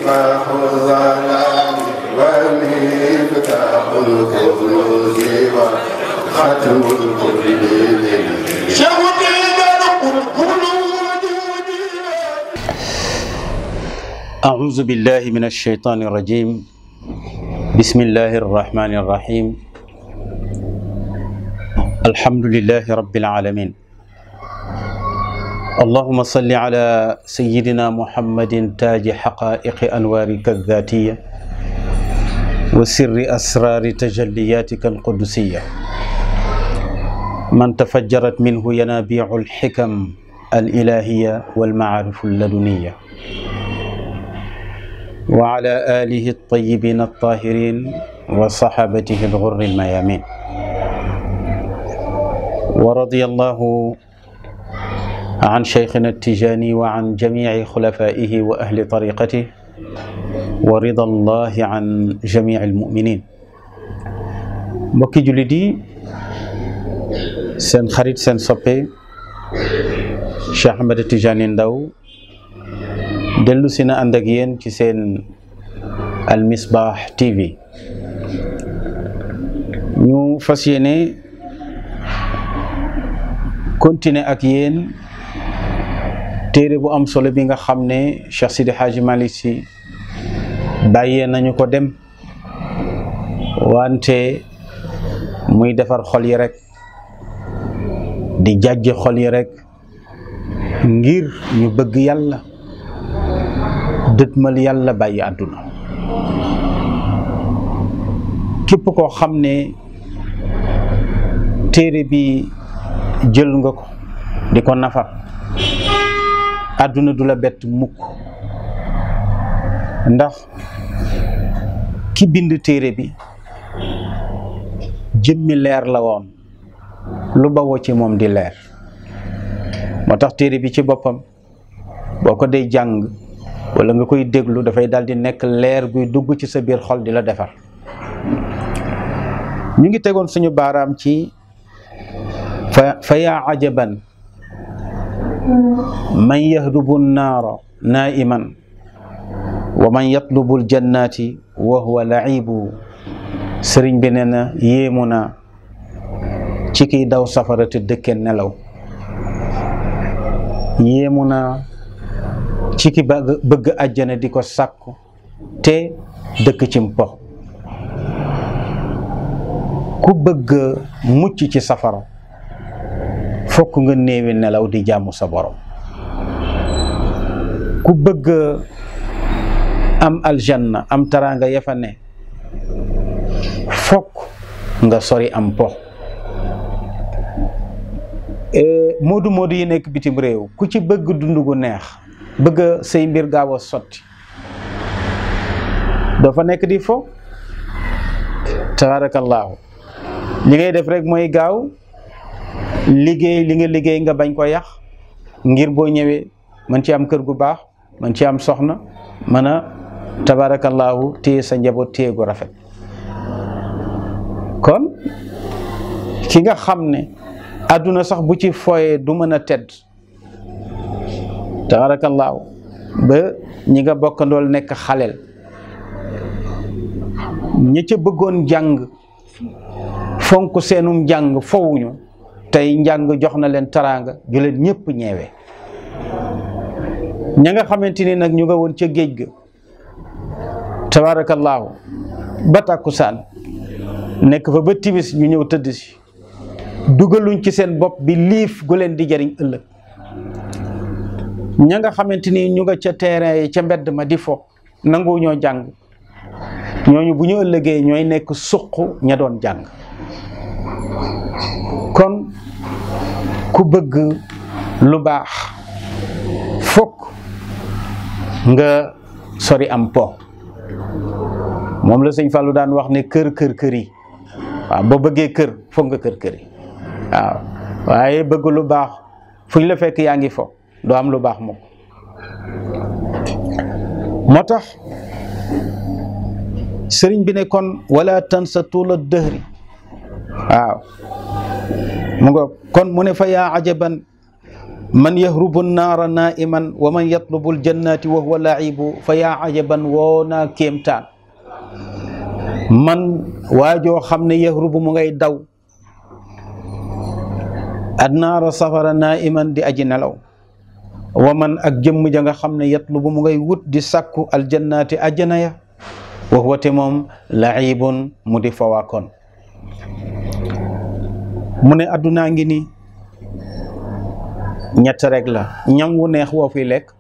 مصباح الظلام ومفتاح الكنوز وختم الكل أعوذ بالله من الشيطان الرجيم بسم الله الرحمن الرحيم الحمد لله رب العالمين اللهم صل على سيدنا محمد تاج حقائق أنوارك الذاتية وسر أسرار تجلياتك القدسية من تفجرت منه ينابيع الحكم الإلهية والمعارف اللدنية وعلى آله الطيبين الطاهرين وصحابته الغر الميامين ورضي الله عن شيخنا التجاني وعن جميع خلفائه وأهل طريقته ورضا الله عن جميع المؤمنين mbokki jullit yi seen xarit seen soppe Cheikh Ahmed Tidiane Ndao dellu si na ànd ak yéen ci seen Al Misbah TV ñu fas yéene continuer ak yéen téere bu am solo bi nga xam ne Cheikh Sidi Hadji Malick Sy bàyyee nañu ko dem wante muy defar xol yi rek di jàjj xol yi rek ngir ñu bëgg yàlla dëtmal yàlla bàyyi àdduna képp koo xam ne téere bi jël nga ko di ko nafar àdduna du la bett mukk ndax ki bind téere bi jëmmi leer la woon lu bawoo ci moom di leer moo tax téere bi ci boppam boo ko dee jàng wala nga koy déglu dafay daldi nekk leer guy dugg ci sa biir xol di la defar ñu ngi tegoon suñu baaraam ci fa yaa ajaban man yahdubu nnaara naiman wa man yatlubu aljannati wa huwa laibu sëriñ bi nee na yéemu na ci kiy daw safara te dëkke nelaw yéemu na ci ki bëgg àjjana di ko sàkku te dëkk ci mpox ku bëgg mucc ci safara fokk nga néewi nelaw di jaamu sa borom ku bëgg am aljanna am taraanga ya fa ne fokk nga sori am pox moodu moodu yi nekk bitim réew ku ci bëgg dund gu neex bëgg say mbir gaaw a sotti doo fa nekk di fo tabaarakallaahu li ngay def rek mooy gaaw liggéey li nga liggéey nga bañ ko yàq ngir boo ñëwee mën ci am kër gu baax mën ci am soxna mën a tabaarakallaahu téye sa njaboot téye gu rafet kon ki nga xam ne àdduna sax bu ci fooyee du mën a tedd tabaarakallaahu ba ñi nga bokkandool nekk xaleel ña ca bëggoon jàng fonk seenum njàng fowuñu tey njàng jox na leen taraanga ju leen ñépp ñeewe ña nga xamante ni nag ñu nga woon ca géej ga tabaarakallaahu ba tàkkusaan nekk fa ba timis ñu ñëw tëdd si dugaluñ ci seen bopp bi liif gu leen di jariñ ëllëg ña nga xamante ni ñu nga ca terrain yi ca mbedd ma di fo nangu ñoo jàng ñooñu bu ñu ëllëgee ñooy nekk suq ña doon jàng kon ku bëgg lu baax fokk nga sori am po moom la sëñ Fallou daan wax ne kër yi waaw boo bëggee kër foog nga kër yi waaw waaye bëgg lu baax fu ñu la fekk yaa ngi fo doo am lu baax moom moo tax sëriñ bi ne kon wala tansa tuula dëhri waaw mu nga kon mu ne fa yaa ajaban man yahrubu naara naiman wa man yatlubu aljannati wa huwa laibu fa yaa ajaban woo naa kéemtaan man waajoo xam ne yahrubu mu ngay daw annaara safara naiman di aji nelaw wa man ak jëmm ja nga xam ne yatlubu mu ngay wut di sàkku aljannaati ajjana ya wa huwa te moom laibun mu di fawaakoon mu ne addunaa ngi nii ñett rek la ñam wu neex woo fiy lekk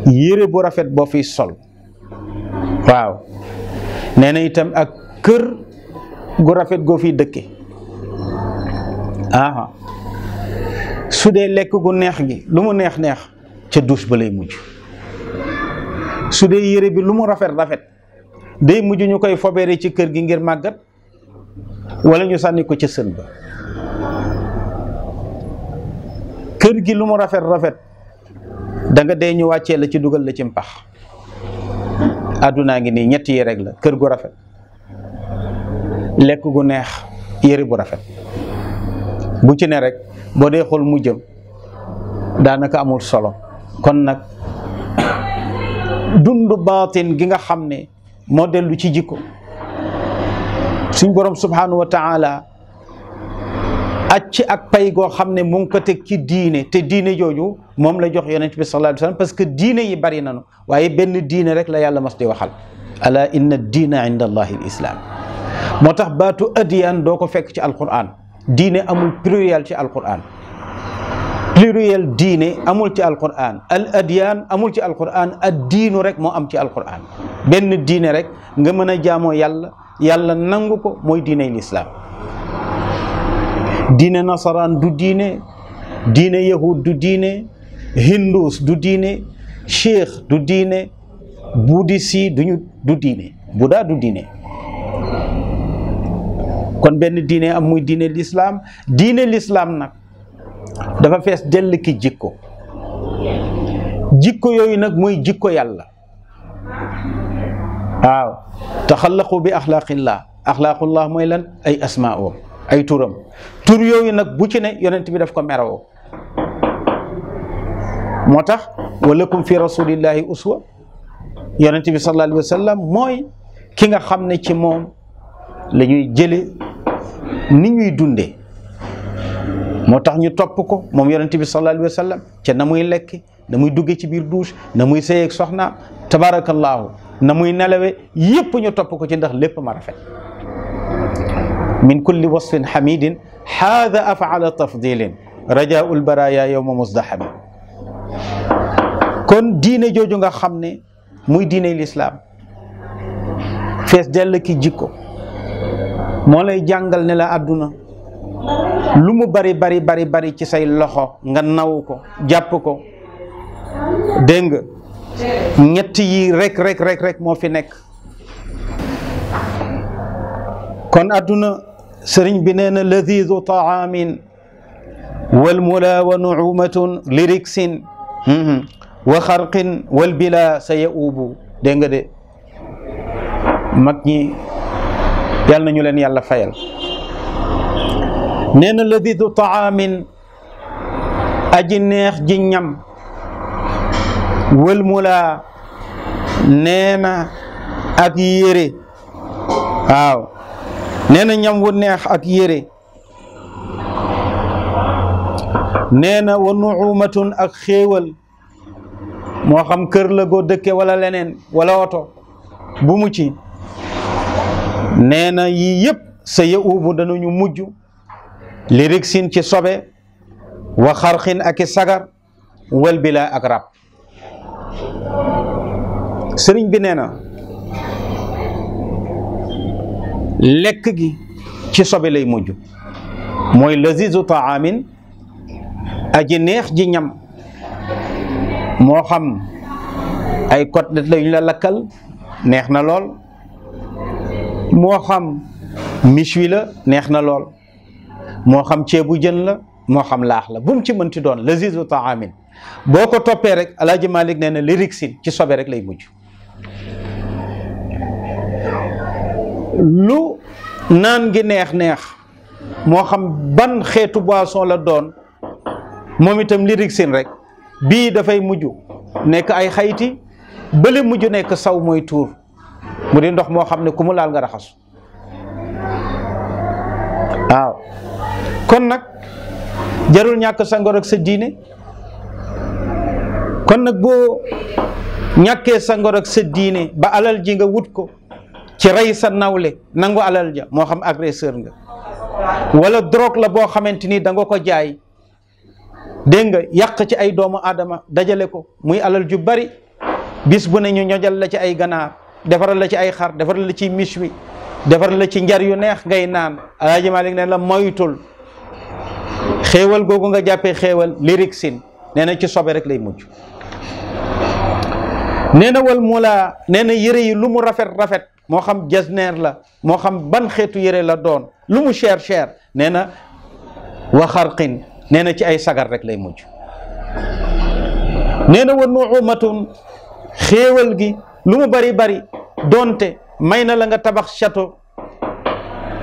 yére bu rafet boo fiy sol waaw nee na itam ak kër gu rafet goo fiy dëkke aha su dee lekk gu neex gi lu mu neex neex ca douche ba lay mujj su dee yére bi lu mu rafet rafet day mujj ñu koy fobeere ci kër gi ngir màggat wala ñu sànni ko ca sën ba kër gi lu mu rafet rafet da nga dee ñu wàccee la ci dugal la ci mpax àddunaa ngi nii ñett yi rek la kër gu rafet lekk gu neex yére bu rafet bu ci ne rek boo dee xool mu jëm daanaka amul solo kon nag dund baatin gi nga xam ne moo dellu ci jikko suñ borom subhanahu wa taala acc ak pay goo xam ne mu ngi ko teg ci diine te diine jooju moom la jox yonent bi sallallahu alayhi wa sallam parce que diine yi bari nanu waaye benn diine rek la yàlla mas di waxal ala inna diina inda allahi al islam moo tax baatu adiyaan doo ko fekk ci alquran diine amul pluriel ci alquran pluriel diine amul ci alquran al adiyaan amul ci alquran ad diinu rek moo am ci alquran benn diine rek nga mën a jaamoo yàlla yàlla nangu ko mooy diine lislaam diine nasaraan du diine diine yahud du diine hindus du diine cheikh du diine bouddhiste du diine buddha du diine kon benn diine am muy diine lislaam nag dafa fees dell ki jikko yooyu nag muy jikko yàlla waaw taxallaqu bi axlaaqillah axlaaqullah mooy lan ay asmaa'um ay turam tur yooyu nag bu ci ne yonent bi daf ko meroo moo tax walakum fi rasulillahi uswa yonent bi sallallahu alayhi wa sallam mooy ki nga xam ne ci moom la ñuy jële ni ñuy dunde moo tax ñu topp ko moom yonent bi sallallahu alayhi wa sallam ca na muy lekk na muy dugge ci biir douche na muy sëyeeg soxna tabarakallahu na muy nelawe yépp ñu topp ko ci ndax lépp ma rafet min kulli wasfin hamidin haada afaala tafdilin rajaul baraya yowma musdahami kon diine jooju nga xam ne muy diine lislaam fees dell ki jikko moo lay jàngal ne la àdduna lu mu bari ci say loxo nga naw ko jàpp ko dégg nga ñett yi rek moo fi nekk kon àdduna sëriñ bi nee na ladidu taamin wal mula wa nuumatun liriksin wa xarqin wal bila sa yaubu dégg nga de mag ñi yàlla na ñu leen yàlla fayal nee na ladidu taamin aji neex ji ñam wal mula nee na ak yére waaw nee na ñam wu neex ak yére nee na wa nuumatun ak xéewal moo xam kër la goo dëkke wala leneen wala oto bu mu ci nee na yii yëpp sa yaubu danañu mujj li rigsin ci sobe wa xarxin ak i sagar wal bila ak rab sëriñ bi nee na lekk gi ci sobe lay mujj mooy lazizu taamin aji neex ji ñam moo xam ay côtelette lañu la lakkal neex na lool moo xam méchoui la neex na lool moo xam ceebu jën la moo xam laax la bu mu ci mënti doon lazizu taamin boo ko toppee rek Alaaji Malik nee na liriksin ci sobe rek lay mujj lu naan gi neex moo xam ban xeetu boisson la doon moom itam lirig sin rek bii dafay mujj nekk ay xayti bële mujj nekk saw mooy tuur mu di ndox moo xam ne ku mu laal nga raxasu waaw kon nag jarul ñàkk sa ngor ak sa diine kon nag boo ñàkkee sa ngor ak sa diine ba alal ji nga wut ko ci rey sa nawle nangu alal ja moo xam agresseur nga wala drogue la boo xamante ni da nga ko jaay dégg nga yàq ci ay doomu aadama dajale ko muy alal ju bari bis bu ne ñu ñojal la ci ay ganaar defaral la ci ay xar defaral la ci miswi defaral la ci njar yu neex ngay naan Alaaji Malik ne la moytul xéewal googu nga jàppee xéewal lirig sin nee na ci sobe rek lay mujj nee na wal mula nee na yére yi lu mu rafet rafet moo xam jasneer la moo xam ban xeetu yére la doon lu mu cher cher nee na wa xarqin nee na ci ay sagar rek lay mujj nee na wa nuumatun xéewal gi lu mu bari bari donte may na la nga tabax château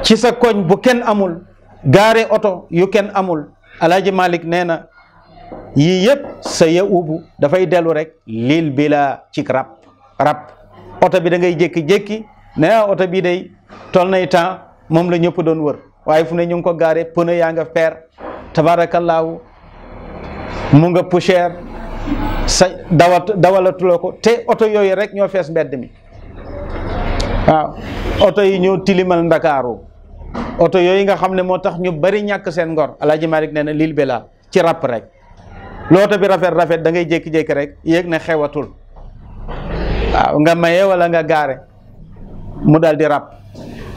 ci sa koñ bu kenn amul gaare oto yu kenn amul Alaaji Malik nee na yii yëpp sa ya ubu dafay dellu rek lil bi la ci rab oto bi da ngay jékki-jékki ne oto bii day toll nay temps moom la ñëpp doon wër waaye fu ne ñu ngi ko gaare pneu yaa nga peer tabaarakallaahu mu nga poussière sa dawalatuloo ko te oto yooyu rek ñoo fees mbedd mi waaw oto yi ñoo tilimal Ndakaaru oto yooyu nga xam ne moo tax ñu bari ñàkk seen ngor Alaaji Malik nee na lil bi la ci rab rek loota bi rafet rafet da ngay jékki-jékki rek yéeg ne xewatul waaw nga maye wala nga gaare mu daal di rab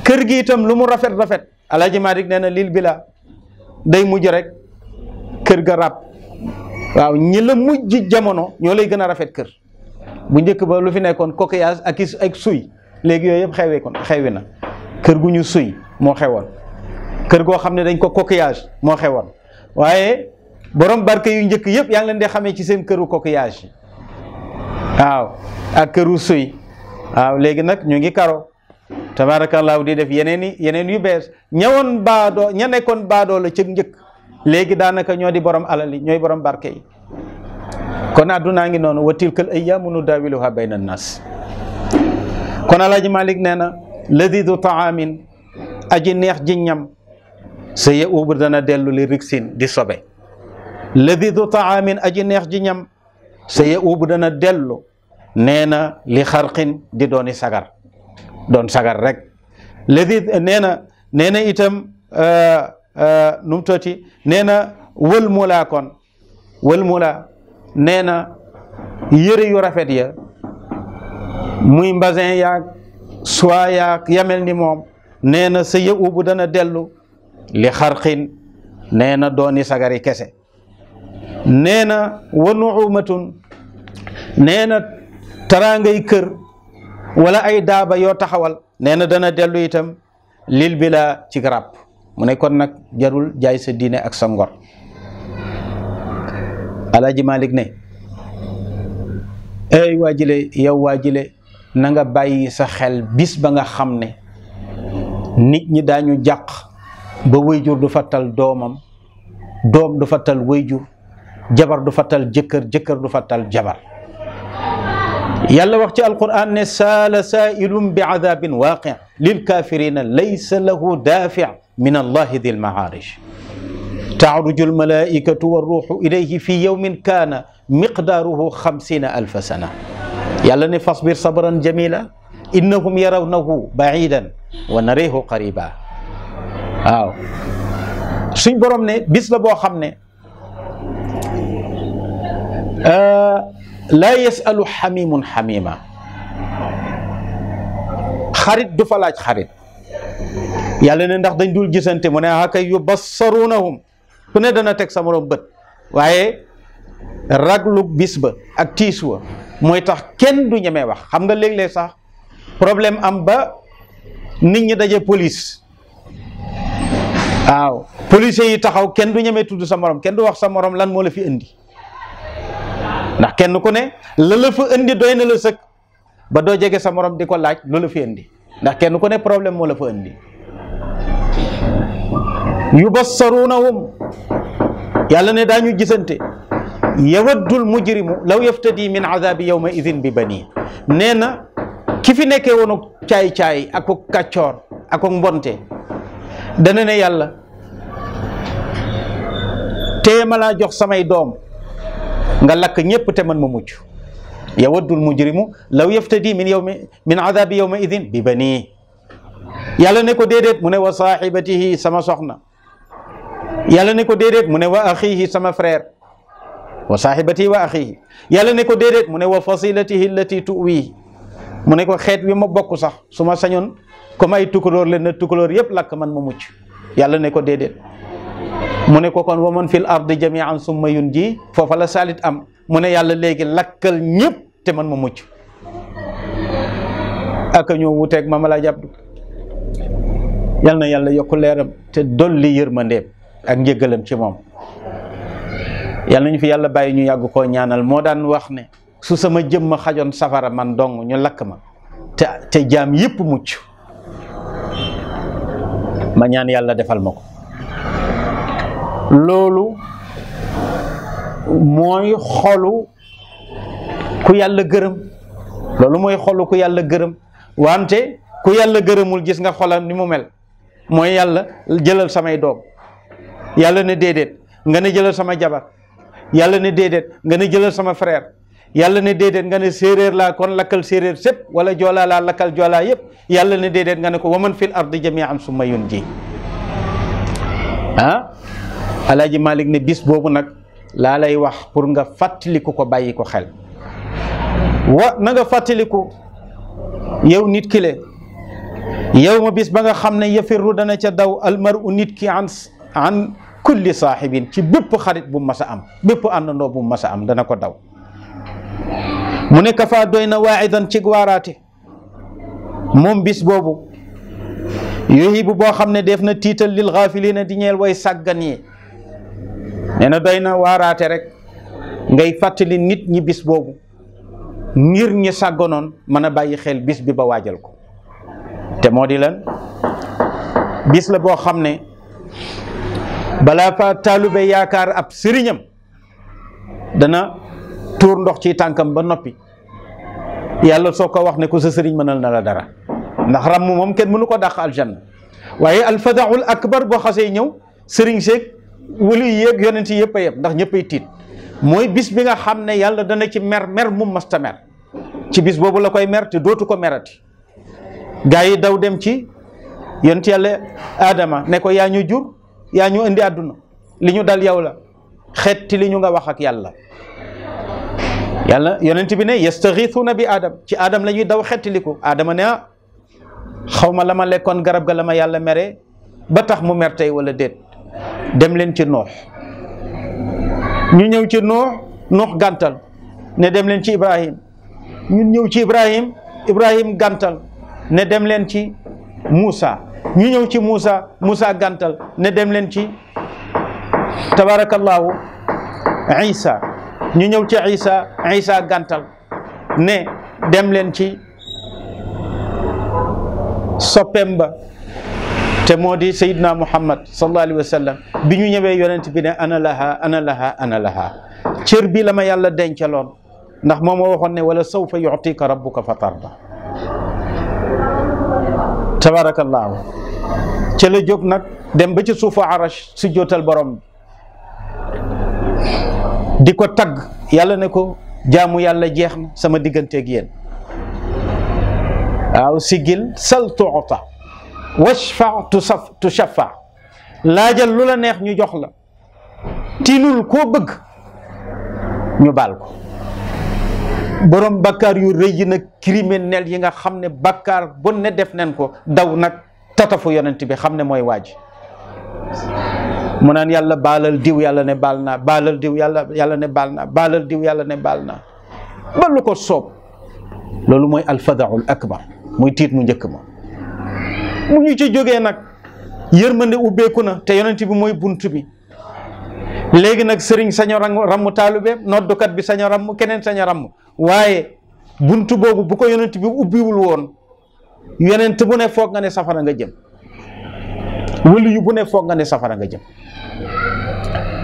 kër gi itam lu mu rafet rafet Alaaji Malik nee na lil bi la day mujj rek kër ga rab waaw ñi la mujj jamono ñoo lay gën a rafet kër bu njëkk ba lu fi nekkoon coquillage ak suy léegi yooyu yëpp xewi na kër gu ñu suy moo xewoon kër goo xam ne dañ ko coquillage moo xewoon waaye borom barke yu njëkk yëpp yaa ngi leen di xamee ci seen këru coquillage yi waaw ak këru suy waaw léegi nag ñu ngi karo tabaarakallaahu di def yeneen yu bees ñëwoon baadoo ña nekkoon baadoo la cëg njëkk léegi daanaka ñoo di borom alal yi ñooy borom barke yi kon àddunaa ngi noonu wa tilkal ayyaamu nudaawiluhaa bayna nnaas kon Alaaji Malik nee na ladidu taamin aji neex ji ñam sa ya ubu dana dellu li rigsin di sobe ladidu taamin aji neex ji ñam sa ya ubu dana dellu nee na li xarqin di doon sagar rek ladid nee na itam nu mu tooti nee na wël mulaa kon wël mulaa nee na yëre yu rafet ya muy mbasin yaag soie yaag yamel ni moom nee na sa ya ubu dana dellu li xarqin nee na dooni sagari kese nee na wa nuumatun nee na taraangay kër wala ay daaba yoo taxawal nee na dana dellu itam lil bi la ci rab mu ne kon nag jarul jaay sa diine ak sa ngor Alaaji Malik ne ey waajile yow waajile na nga bàyyi sa xel bis ba nga xam ne nit ñi daañu jàq ba wayjur du fattal doomam doom du fattal wayjur jabar du fattal jëkkër du fattal jabar yàlla wax ci alquran ne saala saailum bi adabin waaqi lil kafirina laysa lahu daafi min allahi di lmaarij taaruju almalaikatu warruuxu ilayhi fi yawmin kaana miqdaaruhu 50,000 sana yàlla ne fasbir sabran jamila innahum yarawnahu baidan wa nareehu qariba waaw suñ borom ne bis la boo xam ne laa yasalu xamimun xamima xarit du fa laaj xarit yàlla ne ndax dañ dul gisante mu ne akay yubassarunahum ku ne dana teg sa morom bët waaye raglu bis ba ak tiis wa mooy tax kenn du ñemee wax xam nga léeg-léeg sax problème am ba nit ñi daje police waaw policiers yi taxaw kenn du ñemee tudd sa morom kenn du wax sa morom lan moo la fi indi ndax kenn ku ne la fa indi doy na la sëkk ba doo jege sa morom di ko laaj lu la fi indi ndax kenn ku ne problème moo la fa indi yubassarunahum yàlla ne daañu gisante yawaddul mujrimu law yaftadi min azabi yawma idin bi bani nee na ki fi nekkee woon ak caay-caay ak kàccoor ak mbonte dana ne yàlla tee ma laa jox samay doom nga lakk ñépp te man ma mucc yawaddul mujrimu law yaftadi min azabi yawma idin bi bani yàlla ne ko déedéet mu ne wa sahibatihi sama soxna yàlla ne ko déedéet mu ne wa axihi sama frère wa sahibatihi wa axihi yàlla ne ko déedéet mu ne wa fasilatihi allati tuwi mu ne ko xeet wi ma bokk sax su ma sañoon comme ay tukulóor leen na tukulóor yépp lakk man ma mucc yàlla ne ko déedéet mu ne ko kon wa man fil ardi jami'an summa yunji foofa la salit am mu ne yàlla léegi lakkal ñépp te man ma mucc aka ñoo wuteeg Mame Alhaji Abdou yal na yàlla yokk leeram te dolli yërmandeem ak njëggalam ci moom yal nañu fi yàlla bàyyi ñu yàgg koo ñaanal moo daan wax ne su sama jëmm xajoon safara man dong ñu lakk ma te jaam yépp mucc ma ñaan yàlla defal ma ko loolu mooy xolu ku yàlla gërëm loolu mooy xolu ku yàlla gërëm wante ku yàlla gërëmul gis nga xolam ni mu mel mooy yàlla jëlal samay doom yàlla ne déedéet nga ne jëlal sama jabar yàlla ne déedéet nga ne jëlal sama frère yàlla ne déedéet nga ne séeréer laa kon lakkal séeréer sépp wala joolaa laa lakkal joolaa yépp yàlla ne déedéet nga ne ko waman fil ardi jami'an summa yunji Alaaji Malik ne bis boobu nag laa lay wax pour nga fàttaliku ko bàyyi ko xel na nga fàttaliku yow nit ki le yow ma bis ba nga xam ne yafirru dana ca daw almaru nit ki an kulli saaxibin ci bépp xarit bu mas a am bépp àndandoo bu mas a am dana ko daw mu ne kafa doy na waa'idan ci waaraate moom bis boobu yuhibu boo xam ne def na tiital lil gaafiliina di ñeel way sàggan yi nee na doy na waaraate rek ngay fàttali nit ñi bis boobu ngir ñi sàgganoon mën a bàyyi xel bis bi ba waajal ko te moo di lan bis la boo xam ne balaa fa taalube yaakaar ab sëriñam dana tuur ndox ci tànkam ba noppi yàlla soo ko wax ne ko sa sëriñ mënal na la dara ndax ràmm moom kenn mënu ko dàq aljanna waaye alfadaul akbar boo xasee ñëw sëriñ seeg wali yéeg yonent yëpp a yëpp ndax ñëppay tiit mooy bis bi nga xam ne yàlla dana ci mer mu masta mer ci bis boobu la koy mer te dootu ko merati gaa yi daw dem ci yonent yàlla Adama ne ko yaa ñu jur yaa ñu indi àdduna li ñu dal yow la xetti li ñu nga wax ak yàlla yonent bi ne yastaghithuna bi Adam ci Adam la ñuy daw xettiliku Adama ne xaw ma la ma lekkoon garab ga la ma yàlla mere ba tax mu mer tey wala déet dem leen ci Noox ñu ñëw ci Noox gàntal ne dem leen ci Ibrahim ñun ñëw ci Ibrahim gàntal ne dem leen ci Moussa ñu ñëw ci Moussa gàntal ne dem leen ci tabarakallahu Isa ñu ñëw ci Isa gàntal ne dem leen ci soppeem ba te moo di Seydina Muhammad sallallahu alayhi wa sallam bi ñu ñëwee yonent bi ne ana laha cër bi la ma yàlla dencaloon ndax moom moo waxoon ne wala sawfa yu'tika rabbuka fa tarda tabarakallahu ca la jóg nag dem ba ci suufu arash su jootal borom di ko tagg yàlla ne ko jaamu yàlla jeex na sama digganteeg yéen waaw sigil sal tuuta washfa tu shafa laajal lu la neex ñu jox la tinul koo bëgg ñu baal ko borom bakkaar yu rëy yi nag criminel yi nga xam ne bakkaar bu ne def nen ko daw nag tatafu yonent bi xam ne mooy waaj mu naan yàlla baalal diw yàlla ne baal naa baalal diw yàlla ne baal naa baalal diw yàlla ne baal naa ba lu ko soob loolu mooy alfadaul akbar muy tiit mu njëkk ma mu ñu ci jógee nag yërmande ubbeeku na te yonent bi mooy bunt bi léegi nag sëriñ saño ramm taalubeem noddukat bi saño ramm keneen saño ramm waaye bunt boobu bu ko yonent bi ubbiwul woon yonent bu ne foog nga ne safara nga jëm wali yu bu ne foog nga ne safara nga jëm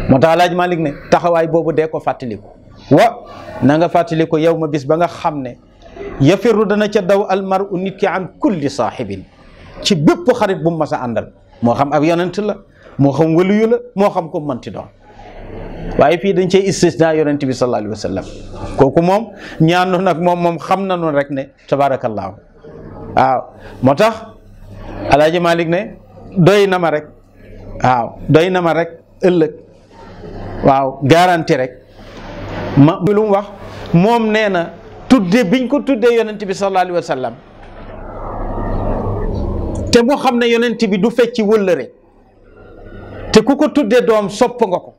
moo tax Alaaji Malik ne taxawaay boobu dee ko fàttaliku na nga fàttaliku yow ma bis ba nga xam ne yafirru dana ca daw almaru nit ki an kulli saaxibin ci bépp xarit bu mu mas a àndal moo xam ab yonent la moo xam waliyu la moo xam ko mënti doon waaye fii dañ cee istisna yonent bi sallallahu alayhi wa sallam kooku moom ñaanu nag moom xam nañu rek ne tabaarakallaahu waaw moo tax Alaaji Malik ne doy na ma rek waaw doy na ma rek ëllëg waaw garanti rek ma lu mu wax moom nee na tudde biñ ko tuddee yonent bi sallallahu alayhi wa sallam te mu xam ne yonent bi du fecci wëllëre te ku ko tuddee doom sopp nga ko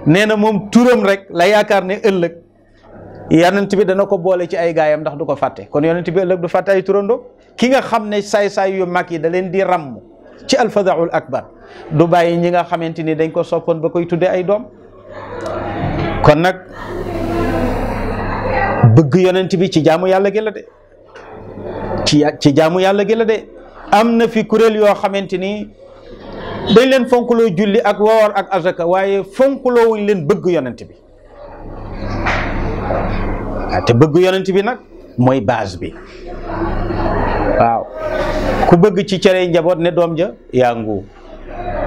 nee na moom turam rek la yaakaar ne ëllëg yonent bi dana ko boole ci ay gaayam ndax du ko fàtte kon yonent bi ëllëg du fàtte ay turandoo ki nga xam ne saay-saay yu mag yi da leen di ràmm ci alfadaul akbar du bàyyi ñi nga xamante ni dañ ko soppoon ba koy tuddee ay doom kon nag bëgg yonent bi ci jaamu yàlla gi la de ci jaamu yàlla gi la de am na fi kuréel yoo xamante ni dañ leen fonkloo julli ak woor ak azaka waaye fonkloo wuñ leen bëgg yonent bi te bëgg yonent bi nag mooy base bi waaw ku bëgg ci cere njaboot ne doom ja yaa ngu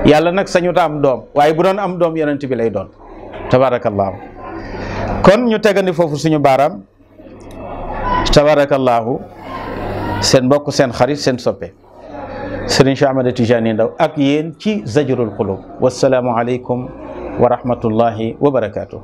yàlla nag sañuta am doom waaye bu doon am doom yonent bi lay doon tabarakallahu kon ñu tegandi foofu suñu baaraam tabarakallahu seen mbokk seen xarit seen soppe Serigne Cheikh Ahmed Tidiane Ndao ak yéen ci Zajrul Qulub wassalaamu aleykum wa rahmatullahi wa barakatuh